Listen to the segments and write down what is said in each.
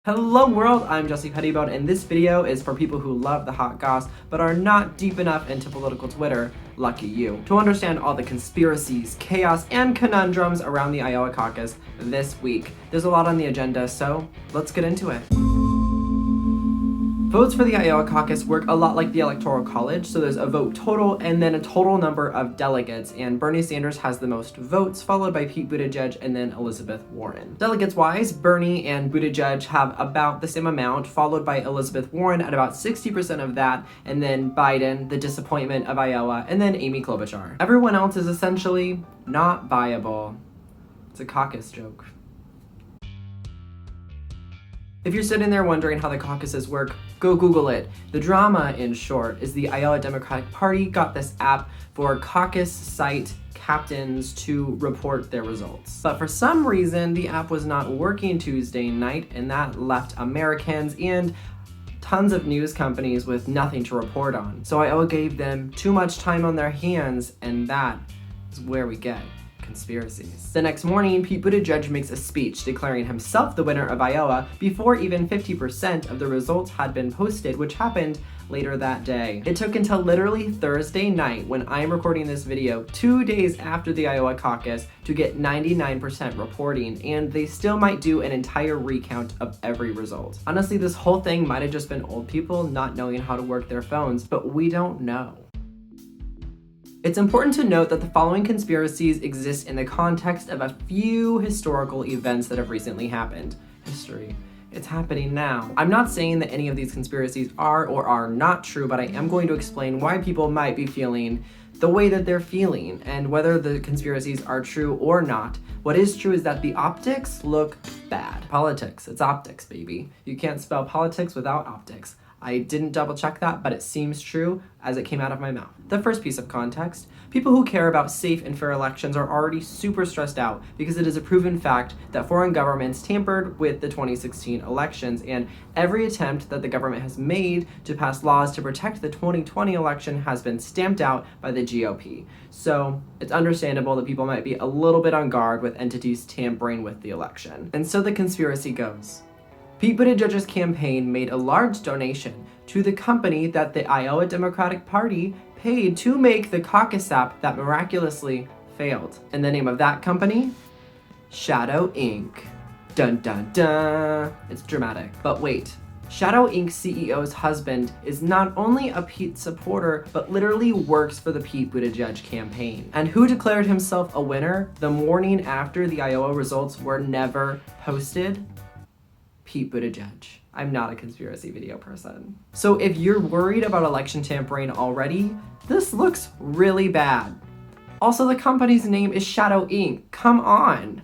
Hello world, I'm Jesse Pettibone, and this video is for people who love the hot goss but are not deep enough into political Twitter, lucky you, to understand all the conspiracies, chaos, and conundrums around the Iowa caucus this week. There's a lot on the agenda, so let's get into it. Votes for the Iowa caucus work a lot like the Electoral College, so there's a vote total and then a total number of delegates, and Bernie Sanders has the most votes, followed by Pete Buttigieg and then Elizabeth Warren. Delegates-wise, Bernie and Buttigieg have about the same amount, followed by Elizabeth Warren at about 60% of that, and then Biden, the disappointment of Iowa, and then Amy Klobuchar. Everyone else is essentially not viable. It's a caucus joke. If you're sitting there wondering how the caucuses work, go Google it. The drama, in short, is the Iowa Democratic Party got this app for caucus site captains to report their results. But for some reason, the app was not working Tuesday night, and that left Americans and tons of news companies with nothing to report on. So Iowa gave them too much time on their hands, and that is where we get conspiracies. The next morning, Pete Buttigieg makes a speech declaring himself the winner of Iowa before even 50% of the results had been posted, which happened later that day. It took until literally Thursday night, when I'm recording this video, 2 days after the Iowa caucus, to get 99% reporting, and they still might do an entire recount of every result. Honestly, this whole thing might have just been old people not knowing how to work their phones, but we don't know. It's important to note that the following conspiracies exist in the context of a few historical events that have recently happened. History. It's happening now. I'm not saying that any of these conspiracies are or are not true, but I am going to explain why people might be feeling the way that they're feeling and whether the conspiracies are true or not. What is true is that the optics look bad. Politics, it's optics, baby. You can't spell politics without optics. I didn't double check that, but it seems true as it came out of my mouth. The first piece of context, people who care about safe and fair elections are already super stressed out because it is a proven fact that foreign governments tampered with the 2016 elections, and every attempt that the government has made to pass laws to protect the 2020 election has been stamped out by the GOP. So it's understandable that people might be a little bit on guard with entities tampering with the election. And so the conspiracy goes. Pete Buttigieg's campaign made a large donation to the company that the Iowa Democratic Party paid to make the caucus app that miraculously failed. And the name of that company? Shadow Inc. Dun dun dun. It's dramatic. But wait, Shadow Inc. CEO's husband is not only a Pete supporter, but literally works for the Pete Buttigieg campaign. And who declared himself a winner the morning after the Iowa results were never posted? Pete Buttigieg. I'm not a conspiracy video person. So if you're worried about election tampering already, this looks really bad. Also, the company's name is Shadow Inc. Come on.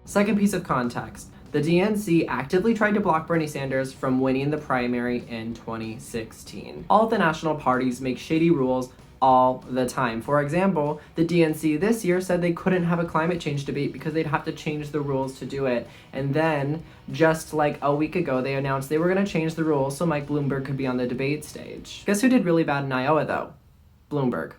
Second piece of context. The DNC actively tried to block Bernie Sanders from winning the primary in 2016. All the national parties make shady rules all the time. For example, the DNC this year said they couldn't have a climate change debate because they'd have to change the rules to do it. And then, just like a week ago, they announced they were going to change the rules so Mike Bloomberg could be on the debate stage. Guess who did really bad in Iowa, though? Bloomberg.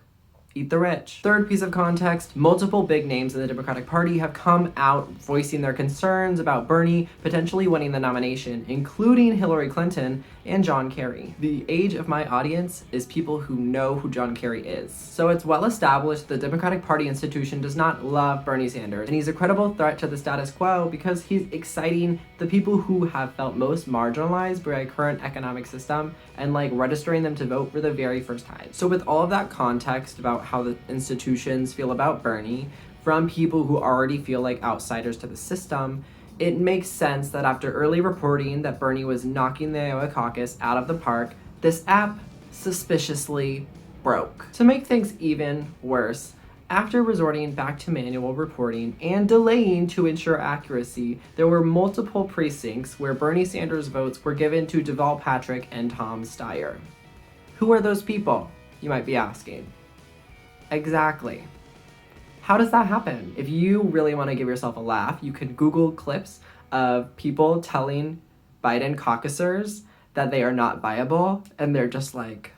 Eat the rich. Third piece of context, multiple big names in the Democratic Party have come out voicing their concerns about Bernie potentially winning the nomination, including Hillary Clinton and John Kerry. The age of my audience is people who know who John Kerry is. So it's well established the Democratic Party institution does not love Bernie Sanders, and he's a credible threat to the status quo because he's exciting the people who have felt most marginalized by our current economic system and registering them to vote for the very first time. So with all of that context about how the institutions feel about Bernie from people who already feel like outsiders to the system, it makes sense that after early reporting that Bernie was knocking the Iowa caucus out of the park, this app suspiciously broke. To make things even worse, after resorting back to manual reporting and delaying to ensure accuracy, there were multiple precincts where Bernie Sanders' votes were given to Deval Patrick and Tom Steyer. Who are those people, you might be asking? Exactly. How does that happen? If you really want to give yourself a laugh, you could Google clips of people telling Biden caucusers that they are not viable, and they're just like,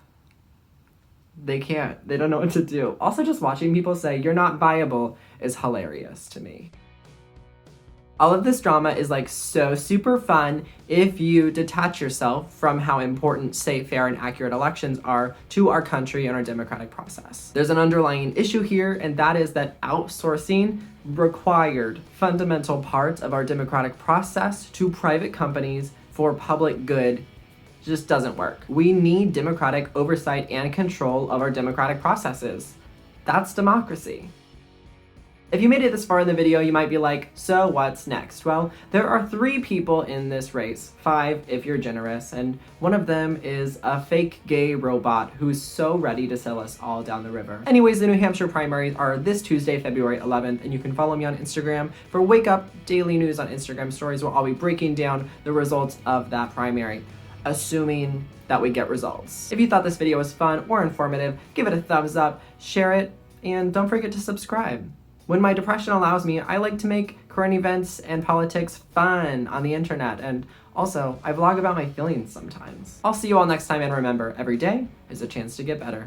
they don't know what to do. Also, just watching people say you're not viable is hilarious to me. All of this drama is like so super fun if you detach yourself from how important safe, fair, and accurate elections are to our country and our democratic process. There's an underlying issue here, and that is that outsourcing required fundamental parts of our democratic process to private companies for public good just doesn't work. We need democratic oversight and control of our democratic processes. That's democracy. If you made it this far in the video, you might be like, so what's next? Well, there are 3 people in this race, 5 if you're generous, and one of them is a fake gay robot who's so ready to sail us all down the river. Anyways, the New Hampshire primaries are this Tuesday, February 11th, and you can follow me on Instagram for Wake Up Daily News on Instagram stories where I'll be breaking down the results of that primary, assuming that we get results. If you thought this video was fun or informative, give it a thumbs up, share it, and don't forget to subscribe. When my depression allows me, I like to make current events and politics fun on the internet, and also, I vlog about my feelings sometimes. I'll see you all next time, and remember, every day is a chance to get better.